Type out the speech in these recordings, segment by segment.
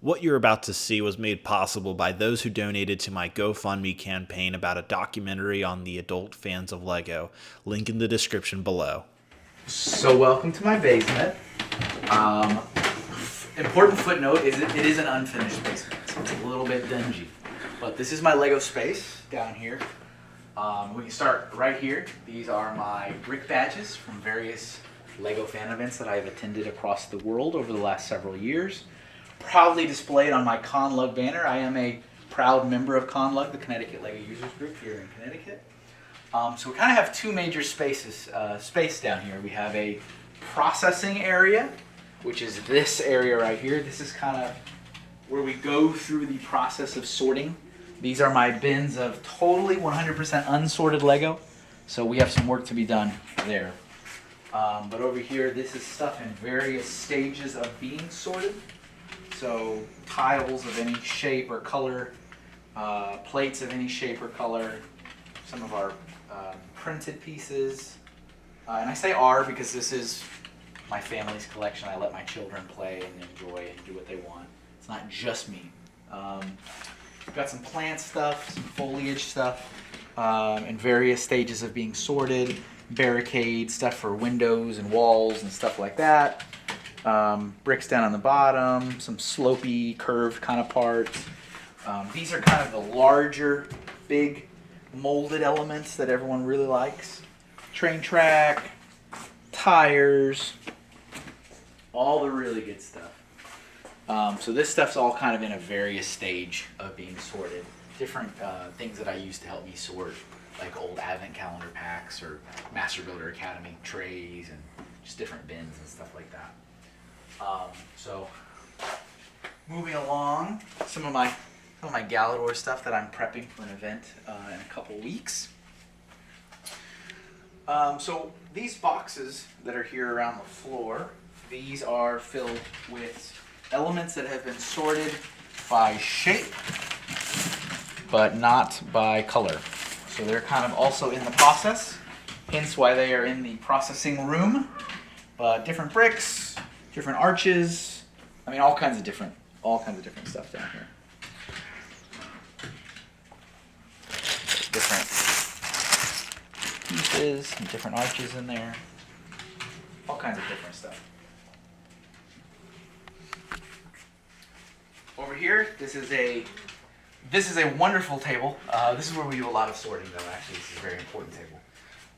What you're about to see was made possible by those who donated to my GoFundMe campaign about a documentary on the adult fans of LEGO. Link in the description below. So welcome to my basement. Important footnote is it is an unfinished basement, so it's a little bit dingy. But this is my LEGO space down here. We can start right here. These are my brick badges from various LEGO fan events that I've attended across the world over the last several years. Proudly displayed on my Conlug banner. I am a proud member of Conlug, the Connecticut LEGO Users Group here in Connecticut. So we kind of have two major space down here. We have a processing area, which is this area right here. This is kind of where we go through the process of sorting. These are my bins of totally 100% unsorted LEGO. So we have some work to be done there. But over here, this is stuff in various stages of being sorted. So tiles of any shape or color, plates of any shape or color, some of our printed pieces. And I say our because this is my family's collection. I let my children play and enjoy and do what they want. It's not just me. We've got some plant stuff, some foliage stuff, in various stages of being sorted, barricade stuff for windows and walls and stuff like that. Bricks down on the bottom, some slopey, curved kind of parts. These are kind of the larger, big, molded elements that everyone really likes. Train track, tires, all the really good stuff. So this stuff's all kind of in a various stage of being sorted. Different things that I use to help me sort, like old advent calendar packs or Master Builder Academy trays and just different bins and stuff like that. So moving along, some of my Galador stuff that I'm prepping for an event in a couple weeks. So these boxes that are here around the floor, these are filled with elements that have been sorted by shape, but not by color. So they're kind of also in the process, hence why they are in the processing room. Different bricks, different arches, I mean all kinds of different stuff down here. Different pieces and different arches in there. All kinds of different stuff. Over here, this is a wonderful table. This is where we do a lot of sorting though, actually. This is a very important table.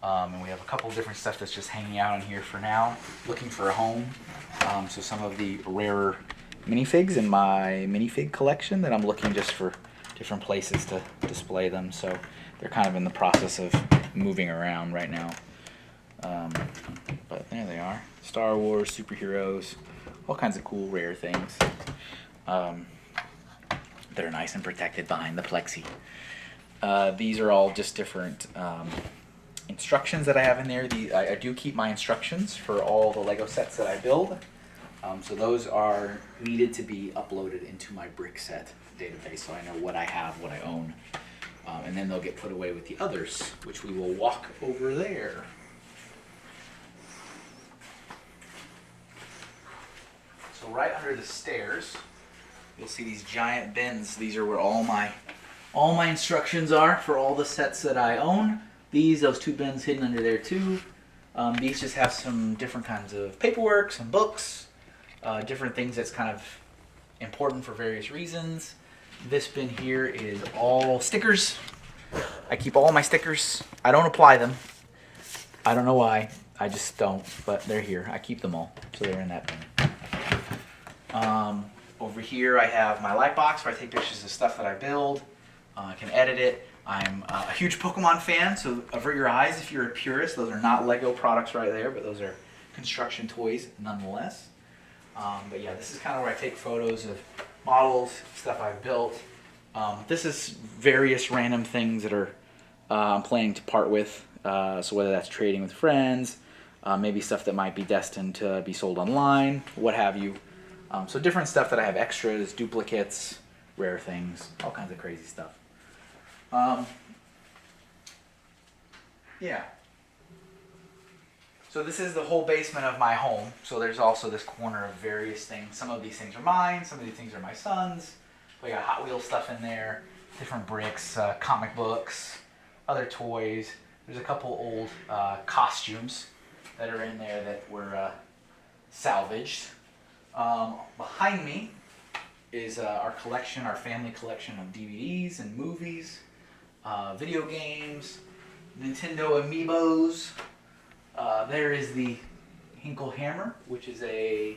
And we have a couple of different stuff that's just hanging out in here for now, looking for a home. So some of the rarer minifigs in my minifig collection that I'm looking just for different places to display them. So they're kind of in the process of moving around right now. But there they are. Star Wars, superheroes, all kinds of cool rare things. They're nice and protected behind the plexi. These are all just different instructions that I have in there. I do keep my instructions for all the LEGO sets that I build. So those are needed to be uploaded into my Brix set database so I know what I have, what I own. And then they'll get put away with the others, which we will walk over there. So right under the stairs, you'll see these giant bins. These are where all my instructions are for all the sets that I own. Those two bins hidden under there too. These just have some different kinds of paperwork, some books, different things that's kind of important for various reasons. This bin here is all stickers. I keep all my stickers. I don't apply them. I don't know why. I just don't, but they're here. I keep them all, so they're in that bin. Over here I have my Lightbox where I take pictures of stuff that I build. I can edit it. I'm a huge Pokemon fan, so avert your eyes if you're a purist. Those are not LEGO products right there, but those are construction toys nonetheless. But yeah, this is kind of where I take photos of models, stuff I've built. This is various random things that are I'm planning to part with. So whether that's trading with friends, maybe stuff that might be destined to be sold online, what have you. So different stuff that I have extras, duplicates, rare things, all kinds of crazy stuff. Yeah. So this is the whole basement of my home. So there's also this corner of various things. Some of these things are mine, some of these things are my son's. We got Hot Wheels stuff in there, different Brix, comic books, other toys. There's a couple old costumes that are in there that were salvaged. Behind me is our collection, our family collection of DVDs and movies, video games, Nintendo Amiibos. There is the Hinkle hammer, which is a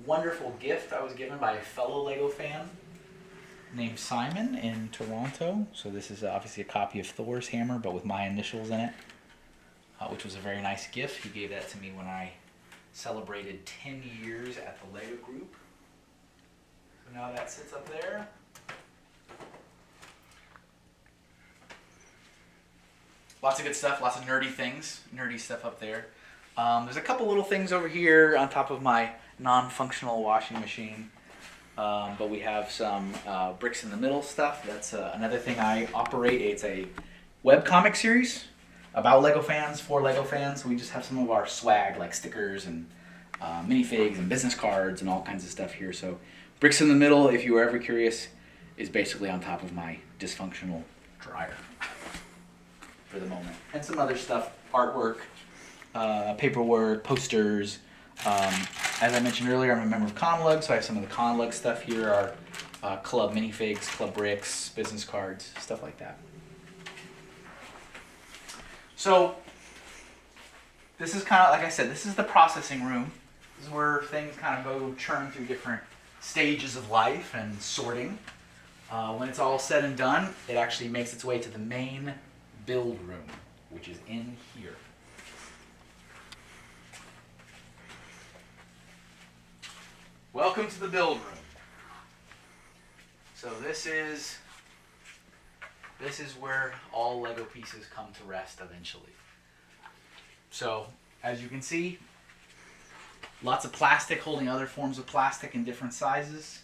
wonderful gift I was given by a fellow Lego fan named Simon in Toronto. So this is obviously a copy of Thor's hammer, but with my initials in it, which was a very nice gift. He gave that to me when I celebrated 10 years at the Lego group. So now that sits up there. Lots of good stuff, lots of nerdy things, nerdy stuff up there. There's a couple little things over here on top of my non-functional washing machine. But we have some Brix in the Middle stuff. That's another thing I operate. It's a webcomic series about Lego fans, for Lego fans. We just have some of our swag, like stickers and minifigs and business cards and all kinds of stuff here. So Brix in the Middle, if you were ever curious, is basically on top of my dysfunctional dryer for the moment. And some other stuff, artwork, paperwork, posters. As I mentioned earlier, I'm a member of Conlug, so I have some of the Conlug stuff here, our club minifigs, club Brix, business cards, stuff like that. So this is kind of, like I said, this is the processing room. This is where things kind of go churn through different stages of life and sorting. When it's all said and done, it actually makes its way to the main build room, which is in here. Welcome to the build room. So this is where all Lego pieces come to rest eventually. So as you can see, lots of plastic holding other forms of plastic in different sizes.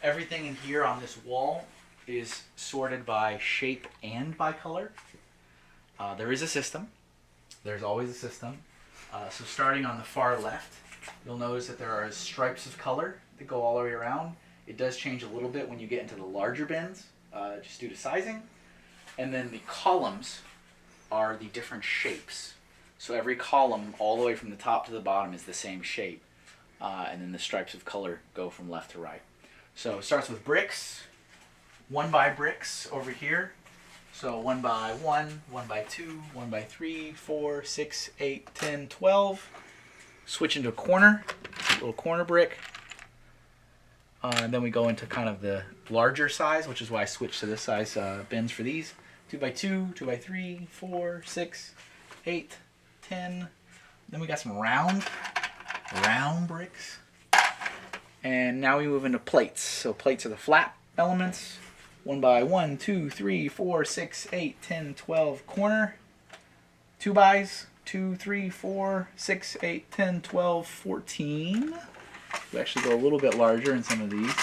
Everything in here on this wall is sorted by shape and by color. There is a system. There's always a system. So starting on the far left, you'll notice that there are stripes of color that go all the way around. It does change a little bit when you get into the larger bins, just due to sizing. And then the columns are the different shapes. So every column, all the way from the top to the bottom, is the same shape. And then the stripes of color go from left to right. So it starts with Brix, 1 by Brix over here. So 1 by 1, 1 by 2, 1 by 3, 4, 6, 8, 10, 12. Switch into a corner, a little corner brick. And then we go into kind of the larger size, which is why I switched to this size bins for these. 2 by 2, 2 by 3, 4, 6, 8, 10. Then we got some round bricks. And now we move into plates. So plates are the flat elements. 1 by 1, 2, 3, 4, 6, 8, 10, 12 corner. 2 bys. 2, 3, 4, 6, 8, 10, 12, 14. We actually go a little bit larger in some of these.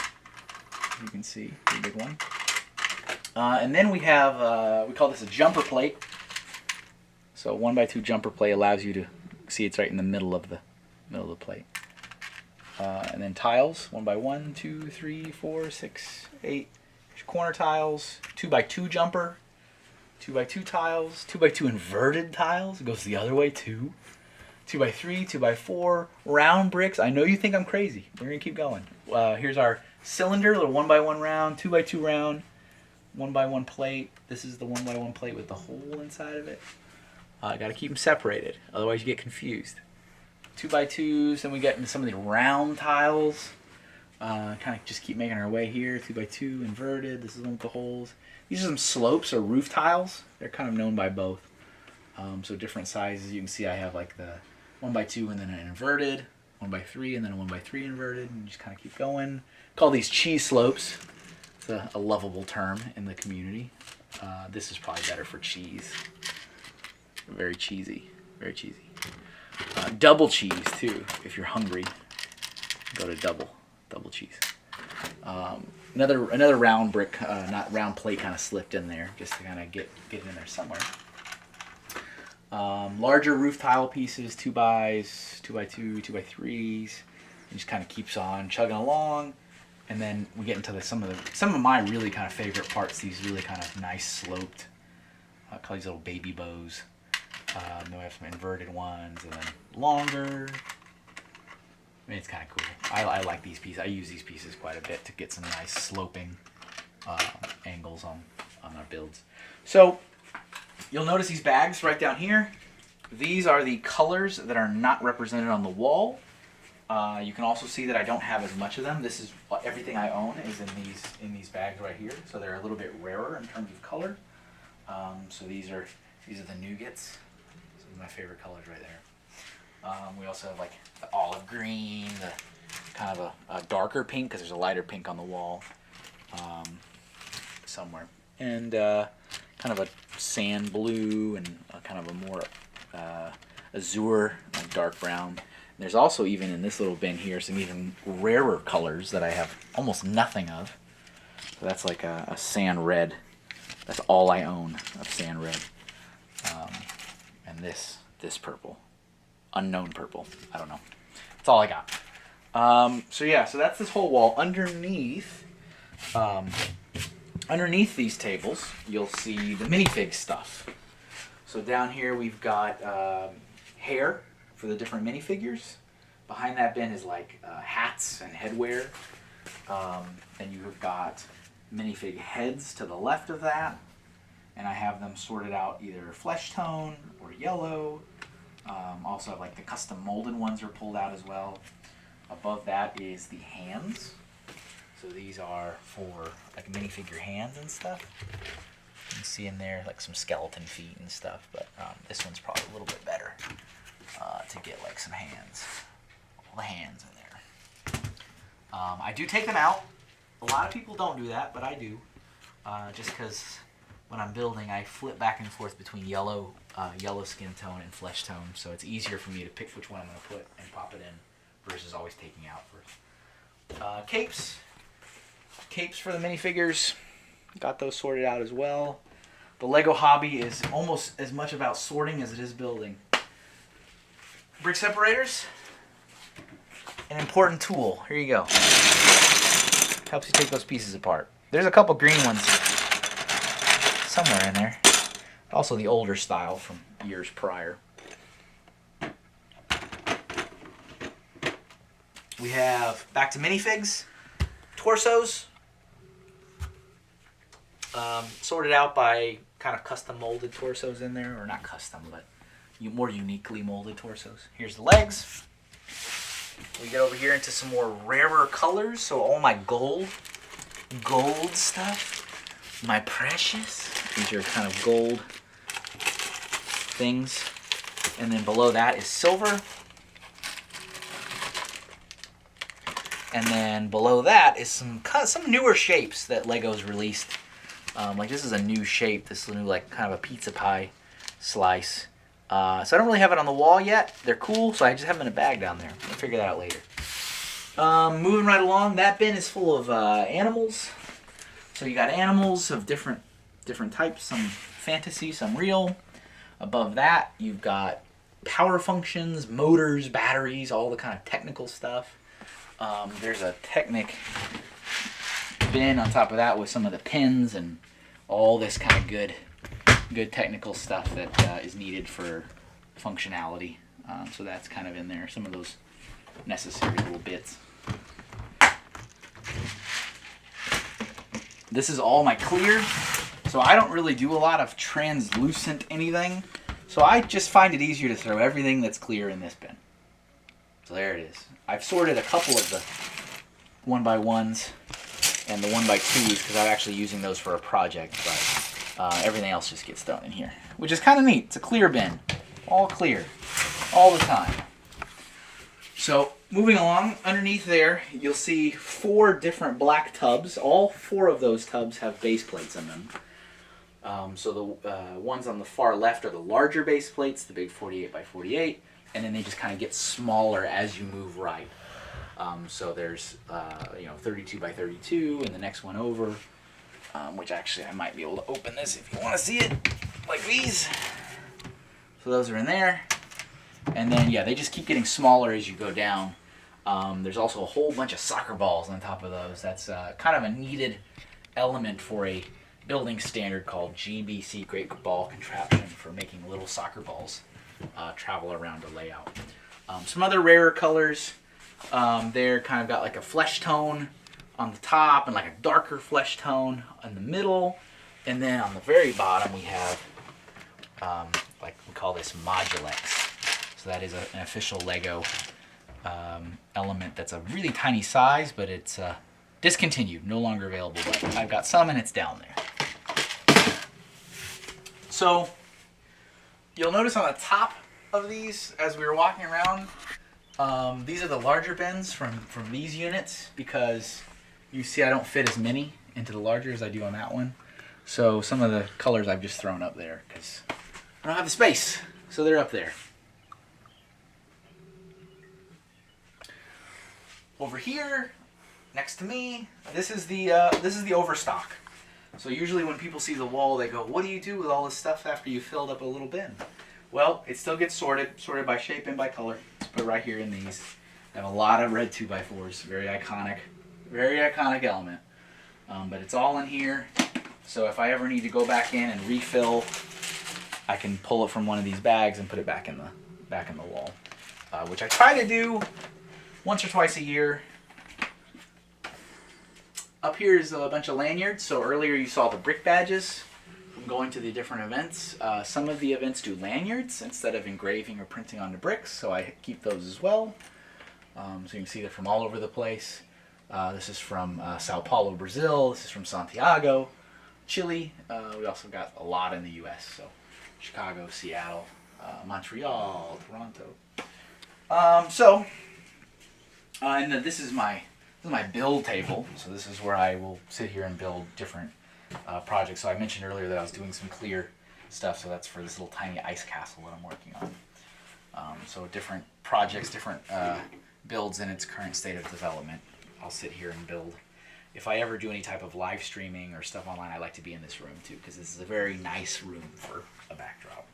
You can see, pretty big one. And then we have, we call this a jumper plate. So 1 by 2 jumper plate allows you to see it's right in the middle of the plate. And then tiles, 1 by 1, 2, 3, 4, 6, 8. Corner tiles, 2 by 2 jumper. 2 by 2 tiles, 2 by 2 inverted tiles. It goes the other way too. 2 by 3, 2 by 4 round bricks. I know you think I'm crazy. We're gonna keep going. Here's our cylinder, little 1 by 1 round, 2 by 2 round, 1 by 1 plate. This is the 1 by 1 plate with the hole inside of it. Got to keep them separated, otherwise you get confused. 2 by 2s. Then we get into some of the round tiles. Kind of just keep making our way here. 2 by 2 inverted. This is one with the holes. These are some slopes or roof tiles. They're kind of known by both. So different sizes. You can see I have like the 1 by 2 and then an inverted, 1 by 3 and then a 1 by 3 inverted, and you just kind of keep going. Call these cheese slopes. It's a lovable term in the community. This is probably better for cheese. Very cheesy. Very cheesy. Double cheese too. If you're hungry, go to double cheese. Another round brick, not round plate, kind of slipped in there just to kind of get in there somewhere. Larger roof tile pieces, 2x, 2x2, 2x3s. It just kind of keeps on chugging along. And then we get into some of my really kind of favorite parts. These really kind of nice sloped, I call these little baby bows. Then we have some inverted ones, and then longer. I mean, it's kind of cool. I like these pieces. I use these pieces quite a bit to get some nice sloping angles on our builds. So you'll notice these bags right down here. These are the colors that are not represented on the wall. You can also see that I don't have as much of them. This is everything I own is in these bags right here. So they're a little bit rarer in terms of color. So these are the nougats. These are my favorite colors right there. We also have like the olive green, the kind of a darker pink because there's a lighter pink on the wall somewhere, and kind of a sand blue and kind of a more azure, like dark brown. And there's also even in this little bin here some even rarer colors that I have almost nothing of. So that's like a sand red. That's all I own of sand red. And this purple. Unknown purple. I don't know. That's all I got. So yeah, so that's this whole wall. Underneath these tables, you'll see the minifig stuff. So down here we've got hair for the different minifigures. Behind that bin is like hats and headwear. Then you've got minifig heads to the left of that. And I have them sorted out either flesh tone or yellow. Also like the custom molded ones are pulled out as well. Above that is the hands. So these are for like minifigure hands and stuff. You can see in there like some skeleton feet and stuff, but this one's probably a little bit better to get like some hands. All the hands in there. I do take them out. A lot of people don't do that, but I do. Just because when I'm building, I flip back and forth between yellow skin tone and flesh tone, so it's easier for me to pick which one I'm going to put and pop it in versus always taking out first. Capes for the minifigures. Got those sorted out as well. The Lego hobby is almost as much about sorting as it is building. Brick separators. An important tool. Here you go. Helps you take those pieces apart. There's a couple green ones somewhere in there. Also the older style from years prior. We have back to minifigs, torsos, sorted out by kind of custom molded torsos in there, or not custom, but more uniquely molded torsos. Here's the legs. We get over here into some more rarer colors, so all my gold stuff, my precious. These are kind of gold things, and then below that is silver. And then below that is some newer shapes that Lego's released. Like this is a new shape. This is a new like kind of a pizza pie slice. So I don't really have it on the wall yet. They're cool, so I just have them in a bag down there. I'll figure that out later. Moving right along, that bin is full of animals. So you got animals of different types. Some fantasy, some real. Above that, you've got power functions, motors, batteries, all the kind of technical stuff. There's a Technic bin on top of that with some of the pins and all this kind of good technical stuff that is needed for functionality. So that's kind of in there. Some of those necessary little bits. This is all my clear. So I don't really do a lot of translucent anything. So I just find it easier to throw everything that's clear in this bin. So there it is. I've sorted a couple of the 1x1s and the 1x2s because I'm actually using those for a project, but everything else just gets thrown in here, which is kind of neat. It's a clear bin. All clear. All the time. So moving along, underneath there, you'll see 4 different black tubs. All 4 of those tubs have base plates in them. So the ones on the far left are the larger base plates, the big 48x48. And then they just kind of get smaller as you move right. So there's 32x32, and the next one over, which actually I might be able to open this if you want to see it, like these. So So those are in there. And then, yeah, they just keep getting smaller as you go down. There's also a whole bunch of soccer balls on top of those. That's kind of a needed element for a building standard called GBC, Great Ball Contraption, for making little soccer balls travel around a layout. Some other rarer colors. They're kind of got like a flesh tone on the top and like a darker flesh tone in the middle. And then on the very bottom we have, like we call this Modulex. So that is an official Lego element that's a really tiny size, but it's discontinued, no longer available. But I've got some and it's down there. So you'll notice on the top of these, as we were walking around, these are the larger bins from these units, because you see I don't fit as many into the larger as I do on that one. So some of the colors I've just thrown up there because I don't have the space, so they're up there. Over here, next to me, this is the Overstock. So usually when people see the wall, they go, "What do you do with all this stuff after you filled up a little bin?" Well, it still gets sorted by shape and by color. It's put right here in these. I have a lot of red 2x4s, very iconic element. But it's all in here. So if I ever need to go back in and refill, I can pull it from one of these bags and put it back in the wall, which I try to do once or twice a year. Up here is a bunch of lanyards. So earlier you saw the brick badges from going to the different events. Some of the events do lanyards instead of engraving or printing on the bricks, so I keep those as well. So you can see they're from all over the place. This is from Sao Paulo, Brazil. This is from Santiago, Chile. We also got a lot in the US, so Chicago, Seattle, Montreal, Toronto. And then this is my build table. So this is where I will sit here and build different projects. So I mentioned earlier that I was doing some clear stuff, so that's for this little tiny ice castle that I'm working on. So different projects, different builds in its current state of development. I'll sit here and build. If I ever do any type of live streaming or stuff online, I like to be in this room too, because this is a very nice room for a backdrop.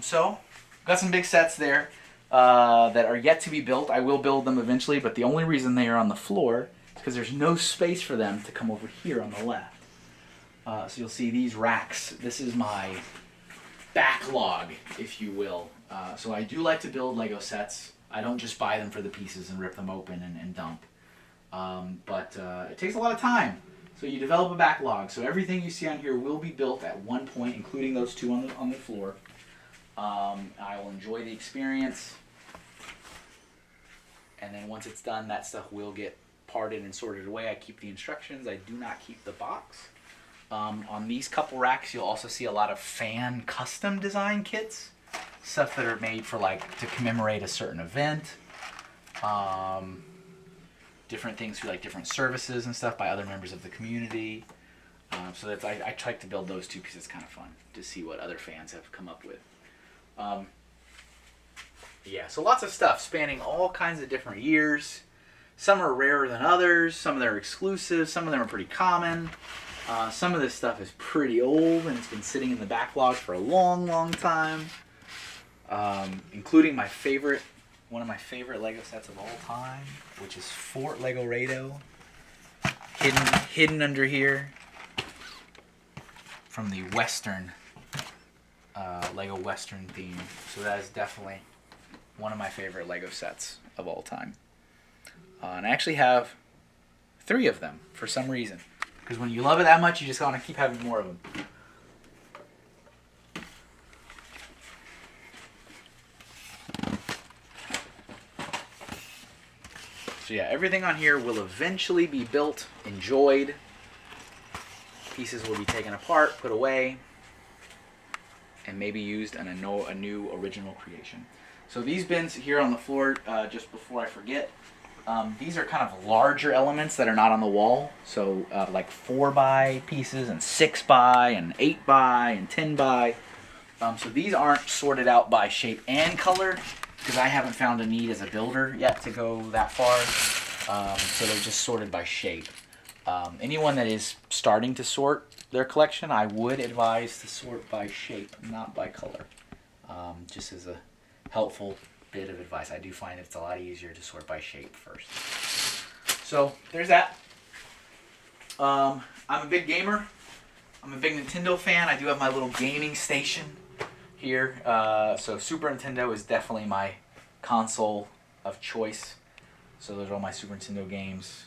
So got some big sets there that are yet to be built. I will build them eventually, but the only reason they are on the floor is because there's no space for them to come over here on the left. So you'll see these racks. This is my backlog, if you will. So I do like to build Lego sets. I don't just buy them for the pieces and rip them open and dump. But it takes a lot of time. So you develop a backlog. So everything you see on here will be built at one point, including those two on the floor. I will enjoy the experience. And then once it's done, that stuff will get parted and sorted away. I keep the instructions. I do not keep the box. On these couple racks, you'll also see a lot of fan custom design kits. Stuff that are made for to commemorate a certain event. Different things for different services and stuff by other members of the community. So that's I try to build those two because it's kind of fun to see what other fans have come up with. Yeah, so lots of stuff spanning all kinds of different years. Some are rarer than others. Some of them are exclusive. Some of them are pretty common. Some of this stuff is pretty old and it's been sitting in the backlog for a long, long time. Including one of my favorite Lego sets of all time, which is Fort Lego Rado, hidden under here, from the Western Lego Western theme. So that is definitely one of my favorite Lego sets of all time. And I actually have 3 of them for some reason, because when you love it that much, you just want to keep having more of them. So yeah, everything on here will eventually be built, enjoyed. Pieces will be taken apart, put away, and maybe used in a new original creation. So these bins here on the floor, just before I forget, these are kind of larger elements that are not on the wall. So like 4x pieces and 6x and 8x and 10x. So these aren't sorted out by shape and color, because I haven't found a need as a builder yet to go that far. So they're just sorted by shape. Anyone that is starting to sort their collection, I would advise to sort by shape, not by color. Just as a helpful bit of advice. I do find it's a lot easier to sort by shape first. So there's that. I'm a big gamer. I'm a big Nintendo fan. I do have my little gaming station here. So Super Nintendo is definitely my console of choice. So those are all my Super Nintendo games.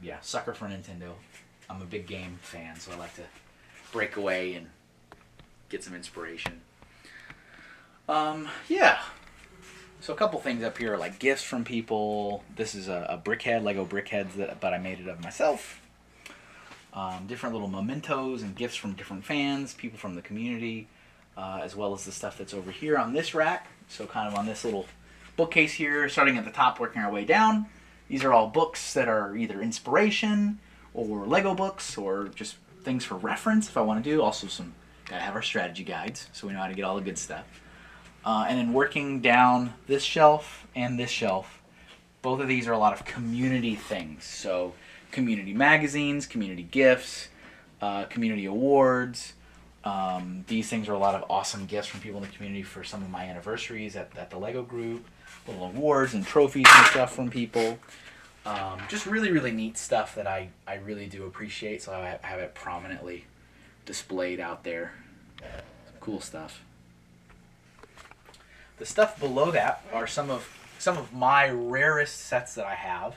Yeah, sucker for Nintendo. I'm a big game fan, so I like to break away and get some inspiration. Yeah. So a couple things up here, like gifts from people. This is a brickhead, Lego brickheads, but I made it of myself. Different little mementos and gifts from different fans, people from the community, as well as the stuff that's over here on this rack. So kind of on this little bookcase here, starting at the top, working our way down. These are all books that are either inspiration or Lego books or just things for reference if I want to do. Also gotta have our strategy guides so we know how to get all the good stuff. And then working down this shelf and this shelf, both of these are a lot of community things. So community magazines, community gifts, community awards. These things are a lot of awesome gifts from people in the community for some of my anniversaries at the Lego group. Little awards and trophies and stuff from people. Just really, really neat stuff that I really do appreciate. So I have it prominently displayed out there. Some cool stuff. The stuff below that are some of my rarest sets that I have.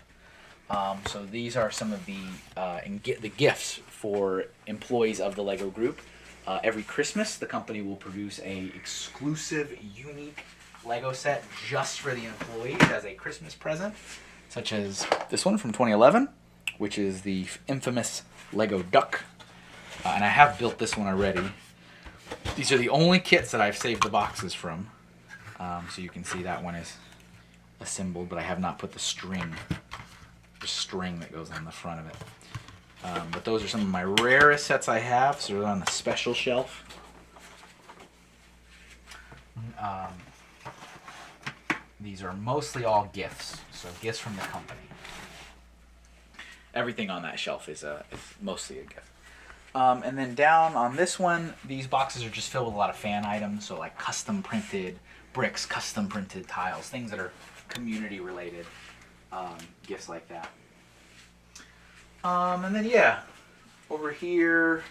So these are some of the gifts for employees of the Lego group. Every Christmas, the company will produce a exclusive, unique Lego set just for the employees as a Christmas present, such as this one from 2011, which is the infamous Lego Duck. And I have built this one already. These are the only kits that I've saved the boxes from. So you can see that one is assembled, but I have not put the string that goes on the front of it. But those are some of my rarest sets I have, so they're on the special shelf. These are mostly all gifts, so gifts from the company. Everything on that shelf is mostly a gift. And then down on this one, these boxes are just filled with a lot of fan items, so like custom printed bricks, custom printed tiles, things that are community related, gifts like that. And then yeah, over here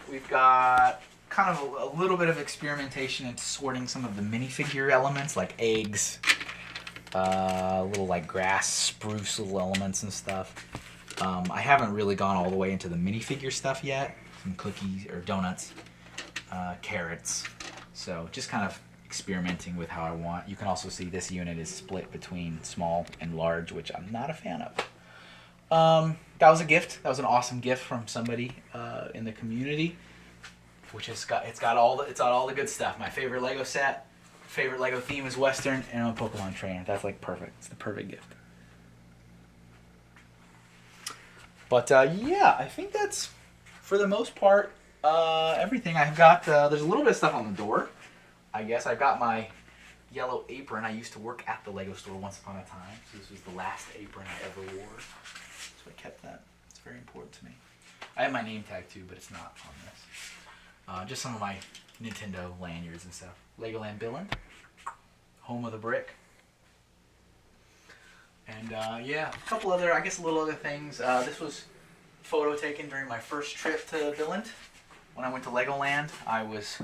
we've got kind of a little bit of experimentation into sorting some of the minifigure elements like eggs, little like grass, spruce little elements and stuff. I haven't really gone all the way into the minifigure stuff yet. Some cookies or donuts, carrots. So just kind of experimenting with how I want. You can also see this unit is split between small and large, which I'm not a fan of. That was a gift. That was an awesome gift from somebody in the community, which has got all the good stuff. My favorite Lego set, favorite Lego theme is Western, and I'm a Pokemon trainer. That's like perfect. It's the perfect gift. But yeah, I think that's for the most part everything. I've got there's a little bit of stuff on the door. I guess I've got my yellow apron. I used to work at the Lego store once upon a time, so this was the last apron I ever wore. So I kept that. It's very important to me. I have my name tag too, but it's not on this. Just some of my Nintendo lanyards and stuff. Legoland Billund, home of the brick. And yeah, a couple other, I guess, little other things. This was a photo taken during my first trip to Billund. When I went to Legoland, I went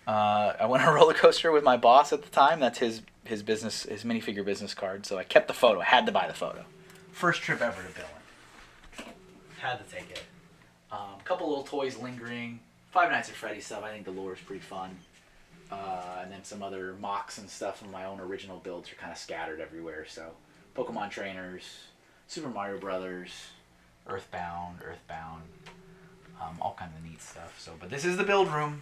on a roller coaster with my boss at the time. That's his business, his minifigure business card. So I kept the photo. I had to buy the photo. First trip ever to Billund. Had to take it. A couple little toys lingering. Five Nights at Freddy's stuff. I think the lore is pretty fun. And then some other mocks and stuff from my own original builds are kind of scattered everywhere. So Pokemon trainers, Super Mario Brothers, Earthbound, all kinds of neat stuff. So, but this is the build room.